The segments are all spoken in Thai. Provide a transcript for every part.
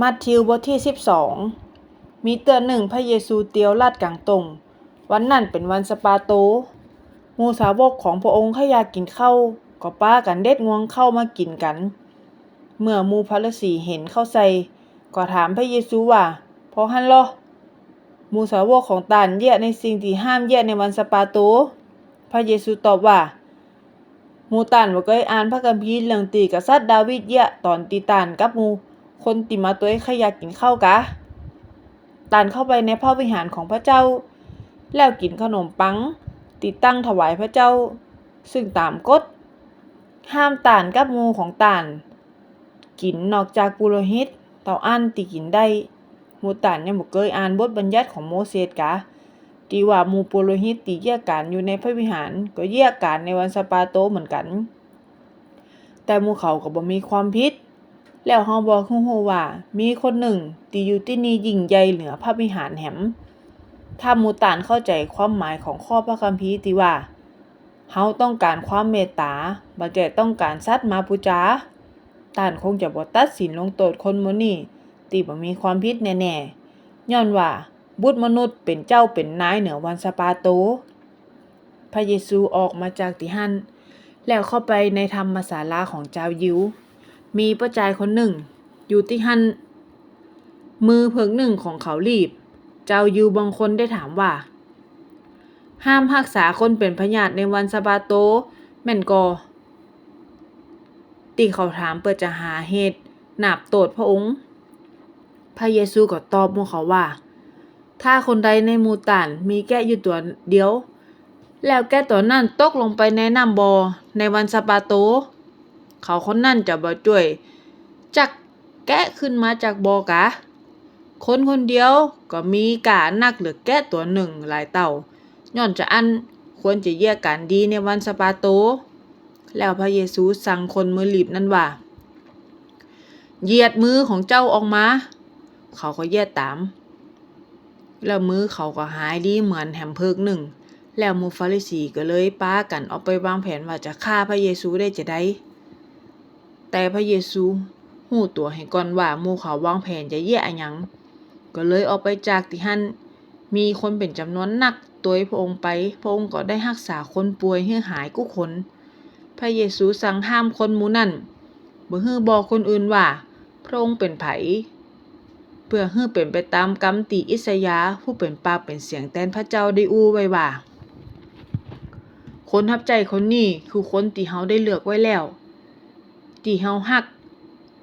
มัทธิวบทที่12มีเตือนหนึ่งพระเยซูเตียวลาดกลางตรงวันนั้นเป็นวันสะปาโตหมู่สาวกของพระองค์อยากกินข้าวก็ป้ากันเด็ดงวงเข้ามากินกันเมื่อหมู่พาริสีเห็นเข้าใส่ก็ถามพระเยซูว่าพอหันลอหมู่สาวกของตานเยี่ยในสิ่งที่ห้ามเยี่ยในวันสะปาโตพระเยซูตอบว่าหมู่ตานบ่เคยอ่านพระคัมภีร์เรื่องตีกษัตริย์ดาวิดเยี่ยตอนตีตานกับหมู่คนติมาตัวอยากกินข้าวกะตานเข้าไปในพระวิหารของพระเจ้าแล้วกินขนมปังติดตั้งถวายพระเจ้าซึ่งตามกฎห้ามตานกับหมู่ของตานกินนอกจากปุโรหิตเต่าอั้นติกินได้หมู่ตานยังบ่เคยอ่านบทบัญญัติของโมเสสกะที่ว่าหมู่ปุโรหิตติแยกการอยู่ในพระวิหารก็แยกการในวันสะปาโตเหมือนกันแต่หมู่เขาก็บ่มีความผิดแล้วเฮาบอกฮู้ว่ามีคนหนึ่งที่อยู่ที่นี่ยิ่งใหญ่เหนือพระวิหารแหมถ้าหมู่ตานเข้าใจความหมายของข้อพระคัมภีร์ที่ว่าเฮาต้องการความเมตตาบ่ใช่ต้องการสัตว์มาปูจาตานคงจะบ่ตัดสินลงโทษคนหมู่นี้ที่บ่มีความผิดแน่ๆย้อนว่าบุตรมนุษย์เป็นเจ้าเป็นนายเหนือวันสะปาโตพระเยซูออกมาจากที่หั่นแล้วเข้าไปในธรรมศาลาของเจ้ายิวมีป้าจายคนหนึ่งอยู่ที่หั่นมือเพิงหนึ่งของเขารีบเจ้ายิวบางคนได้ถามว่าห้ามรักษาคนเป็นพยาธิในวันสะบาโตแม่นกอที่เขาถามเพื่อจะหาเหตุนาบโทษพระองค์พระเยซูก็ตอบหมู่เขาว่าถ้าคนใดในหมู่ตานมีแกะอยู่ตัวเดียวแล้วแกะตัวนั้นตกลงไปในน้ำบ่อในวันสะบาโตเขาคนนั้นจะบ่ช่วยจักแกะขึ้นมาจากบ่อกะคนคนเดียวก็มีกานักเหลือแกะตัวหนึ่งหลายเต่าย้อนจะอันควรจะแยกกันดีในวันสะปาโตแล้วพระเยซูสั่งคนมือหลีบนั้นว่าเหยียดมือของเจ้าออกมาเขาก็เหยียดตามแล้วมือเขาก็หายดีเหมือนแหมเพิกหนึ่งแล้วหมู่ฟาริสีก็เลยป้ากันออกไปวางแผนว่าจะฆ่าพระเยซูได้จะได้แต่พระเยซูฮู้ตัวให้ก่อนว่าหมู่เขาวางแผนจะแย่อะหยังก็เลยออกไปจากที่หั่นมีคนเป็นจำนวนนักตัวพระองค์ไปพระองค์ก็ได้รักษาคนป่วยให้หายกุคนพระเยซูสั่งห้ามคนหมู่นั้นบ่ฮื้อบอกคนอื่นว่าพระองค์เป็นไผเพื่อฮื้อเป็นไปตามกรรมที่อิสยาห์ผู้เป็นปากเป็นเสียงแทนพระเจ้าได้อู้ไว้ว่าคนทับใจคนนี้คือคนที่เฮาได้เลือกไว้แล้วที่เฮาฮัก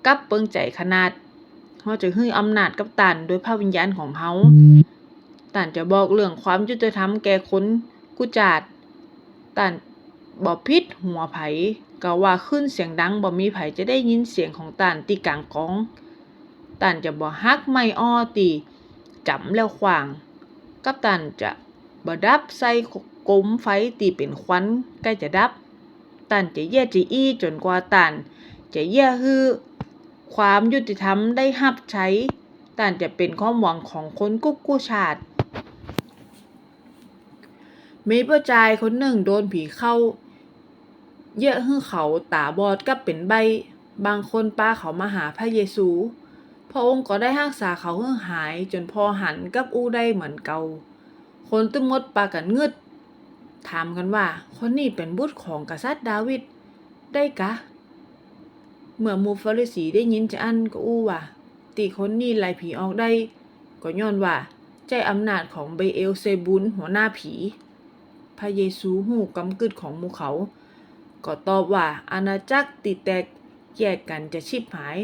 กับเปิงใจขนาดเฮาจะฮื้ออำนาจกับตานโดยพระวิญญาณของเฮาตานจะบอกเรื่องความยุติธรรมแก่คนกุจาดตานบ่ผิดหัวไผก็ว่าขึ้นเสียงดังบ่มีไผจะได้ยินเสียงของตานที่กลางกองตานจะบ่ฮักไม้อ้อตีจำแล้วขวางกับตานจะบ่ดับใส่กลมไฟตีเป็นควันใกล้จะดับตานจะแย่จะอี้จนกว่าตานจะแย่ฮือความยุติธรรมได้รับใช้ตานจะเป็นความหวังของคนกุ๊กกู้ชาติมีผู้ชายคนหนึ่งโดนผีเข้าเยอะฮื้อเขาตาบอดกับเป็นใบบางคนพาเขามาหาพระเยซูพระองค์ก็ได้รักษาเขาฮื้อหายจนพอหันกับอู้ได้เหมือนเก่าคนตึ้งหมดปากันงึดถามกันว่าคนนี้เป็นบุตรของกษัตริย์ดาวิดได้กะเมื่อหมู่ฟาริสีได้ยินจะอันก็อู้ว่าที่คนนี้ไล่ผีออกได้ก็ย้อนว่าใจอำนาจของเบเอลเซบูลหัวหน้าผีพระเยซูฮู้กำกึดของหมู่เขาก็ตอบว่าอาณาจักรที่แตกแยกกันจะชิบหาย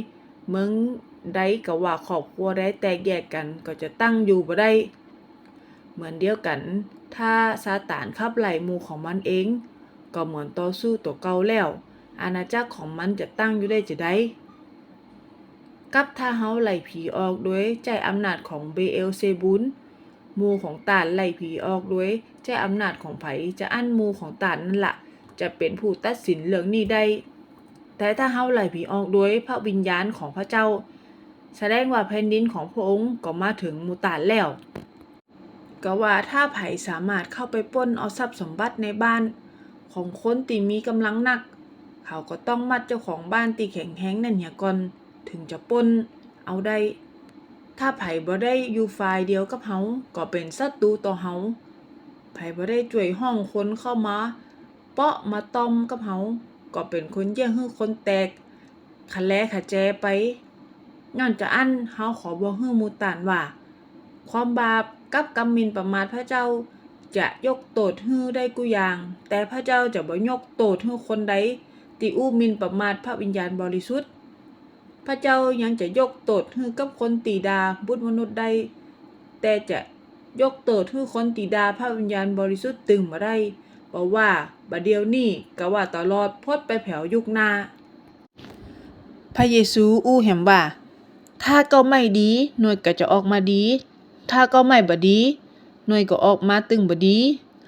เมืองใดก็ว่าครอบครัวใดแตกแยกกันก็จะตั้งอยู่บ่ได้เหมือนเดียวกันถ้าซาตานขับไล่หมู่ของมันเองก็เหมือนต่อสู้ตัวเก่าแล้วอาณาจักรของมันจะตั้งอยู่ได้จะได้กับถ้าเฮาไล่ผีออกโดยใจอำนาจของเบเอลเซบูลหมู่ของตานไล่ผีออกโดยใจอำนาจของไผจะอั้นหมู่ของตานนั่นล่ะจะเป็นผู้ตัดสินเรื่องนี้ได้แต่ถ้าเฮาไล่ผีออกโดยพระวิญญาณของพระเจ้าแสดงว่าแผ่นดินของพระองค์ก็มาถึงหมู่ตานแล้วก็ว่าถ้าไผสามารถเข้าไปปล้นเอาทรัพย์สมบัติในบ้านของคนที่มีกำลังนักเขาก็ต้องมัดเจ้าของบ้านที่แข็งแรงนั่นเหี่ยก่อนถึงจะปล้น เอาได้ถ้าไผบ่ได้อยู่ฝ่ายเดียวกับเฮาก็เป็นศัตรูต่อเฮาไผบ่ได้ช่วยห้องคนเข้ามาเปาะมาต้อมกับเฮาก็เป็นคนแย่งฮื้อคนแตกขะแลขะแจไปย้อนจะอันเฮาขอบอกฮื้อหมู่ต่านว่าความบาปกับกรรมหมิ่นประมาทพระเจ้าจะยกโทษฮื้อได้กุอย่างแต่พระเจ้าจะบ่ยกโทษฮื้อคนใดที่อู้หมิ่นประมาทพระวิญญาณบริสุทธิ์พระเจ้ายังจะยกโทษฮื้อกับคนตีดาบุตรมนุษย์ได้แต่จะยกโทษฮื้อคนตีดาพระวิญญาณบริสุทธิ์ตึงบ่ได้เพราะว่าบัดเดี๋ยวนี้ก็ว่าตลอดพดไปแผ่วยุคหน้าพระเยซูอู้แหมว่าถ้าเก้าไม่ดีหน่วยก็จะออกมาดีถ้าเก้าไม่บ่ดีหน่วยก็ออกมาตึงบ่ดี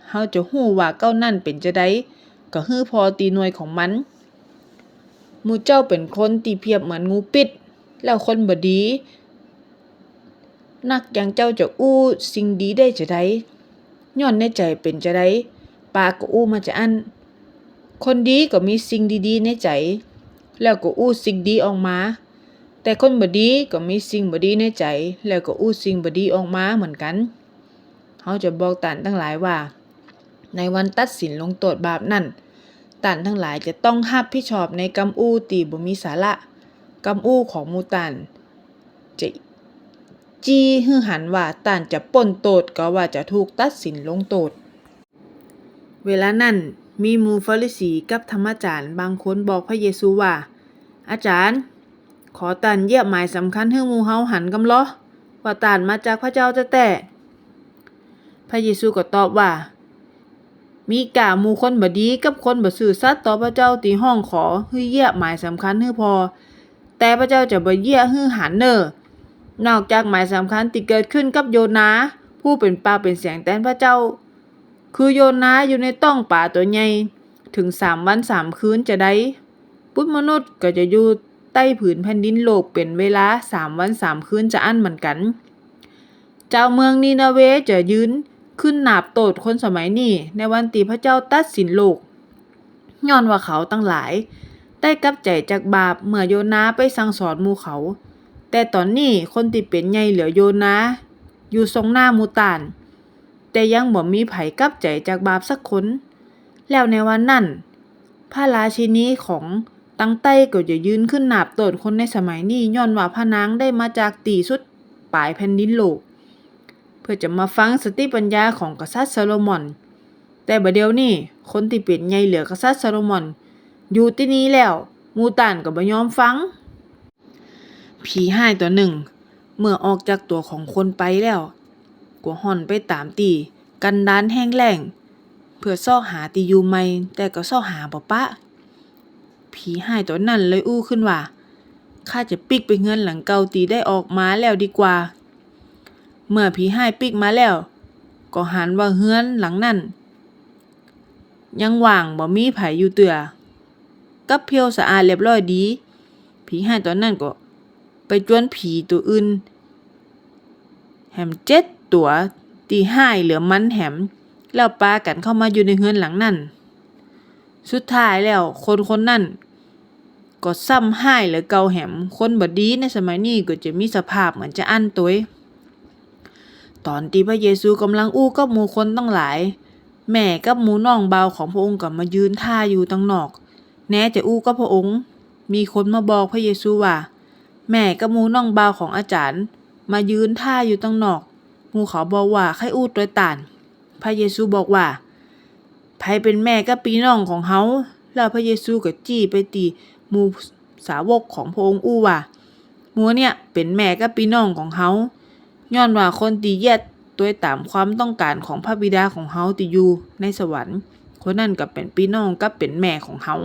เฮาจะฮู้ว่าเก้านั่นเป็นจะไดก็ฮื้อพอตีหน่วยของมันหมู่เจ้าเป็นคนที่เปรียบเหมือนงูปิดแล้วคนบ่ดีนักอย่างเจ้าจะอู้สิ่งดีได้จะไดย้อนในใจเป็นจะไดปากก็อู้มาจะอันคนดีก็มีสิ่งดีๆในใจแล้วก็อู้สิ่งดีออกมาแต่คนบ่ดีก็มีสิ่งบ่ดีในใจแล้วก็อู้สิ่งบ่ดีออกมาเหมือนกันเฮาจะบอกท่านทั้งหลายว่าในวันตัดสินลงโทษบาปนั้นท่านทั้งหลายจะต้องรับผิดชอบในกรรมอู้ที่บ่มีสาระกรรมอู้ของหมู่ท่านจะจี้ฮือหันว่าท่านจะป้นโทษก็ว่าจะถูกตัดสินลงโทษเวลานั้นมีหมู่ฟาริสีกับธรรมจารย์บางคนบอกพระเยซูว่าอาจารย์ขอท่านเหยียบหมายสำคัญให้หมู่เฮาหันกำล้อว่าท่านมาจากพระเจ้าแต่พระเยซูก็ตอบว่ามีกะหมู่คนบ่ดีกับคนบ่ซื่อสัตย์ต่อพระเจ้าที่ห้องขอให้เหยียบหมายสำคัญให้พอแต่พระเจ้าจะบ่เหยียบให้หันเด้อนอกจากหมายสำคัญที่เกิดขึ้นกับโยนาผู้เป็นปากเป็นเสียงแทนพระเจ้าคือโยนาอยู่ในต้องป่าตัวใหญ่ถึง3 วัน 3 คืนจะได้ปุถุมนุษย์ก็จะอยู่ใต้ผืนแผ่นดินโลกเป็นเวลา3 วัน 3 คืนจะอั้นเหมือนกันเจ้าเมืองนีนาเวจะยืนขึ้นหนาบโตดคนสมัยนี้ในวันที่พระเจ้าตัดสินโลกย้อนว่าเขาตั้งหลายได้กลับใจจากบาปเมื่อโยนาไปสั่งสอนหมู่เขาแต่ตอนนี้คนที่เป็นใหญ่เหลือโยนาอยู่ทรงหน้าหมู่ต่านแต่ยังบ่มีไผกลับใจจากบาปสักคนแล้วในวันนั้นพระราชินีของตั้งใต้ก็จะยืนขึ้นหนาบโตดคนในสมัยนี้ย้อนว่าพระนางได้มาจากตีสุดปลายแผ่นดินโลกเพื่อจะมาฟังสติปัญญาของกษัตริย์ซาโลมอนแต่บัดเดี๋ยวนี้คนที่เป็นใหญ่เหลือกษัตริย์ซาโลมอนอยู่ที่นี้แล้วหมู่ต่านก็บ่ยอมฟังผีห้ายตัวหนึ่งเมื่อออกจากตัวของคนไปแล้วก็ห่อนไปตามตีกันดานแห้งแล้งเพื่อซอกหาที่อยู่ใหม่แต่ก็ซอกหาบ่ปะผีห้ายตัวนั้นเลยอู้ขึ้นว่าข้าจะปิกไปเงินหลังเก่าตีได้ออกมาแล้วดีกว่าเมื่อผีห้ายปิกมาแล้วก็หันว่าเฮือนหลังนั้นยังว่างบ่มีไผอยู่เตือกับเพียวสะอาดเรียบร้อยดีผีห้ายตัวนั้นก็ไปจวนผีตัวอื่นแหม7 ตัวตีห้ายเหลือมันแหมแล้วปากันเข้ามาอยู่ในเฮือนหลังนั้นสุดท้ายแล้วคนนั้นก็ซ้ำห้ายเหลือเก่าแหมคนบ่ดีในสมัยนี้ก็จะมีสภาพเหมือนจะอั้นตัวตอนที่พระเยซูกำลังอู้กับหมู่คนตั้งหลายแม่กับหมู่น้องเบาของพระองค์ก็มายืนท่าอยู่ตั้งนอกแน่จะอู้กับพระองค์มีคนมาบอกพระเยซูว่าแม่กับหมู่น้องเบาของอาจารย์มายืนท่าอยู่ตั้งนอกหมู่เขาบอกว่าใครอู้ตัวต่านพระเยซูบอกว่าไผเป็นแม่กับพี่น้องของเฮาแล้วพระเยซูก็จี้ไปตีหมู่สาวกของพระองค์อู้ว่าหมู่เนี่ยเป็นแม่กับพี่น้องของเฮาย้อนว่าคนที่เหยียดตัวตามความต้องการของพระบิดาของเฮาที่อยู่ในสวรรค์คนนั้นก็เป็นพี่น้องกับเป็นแม่ของเฮา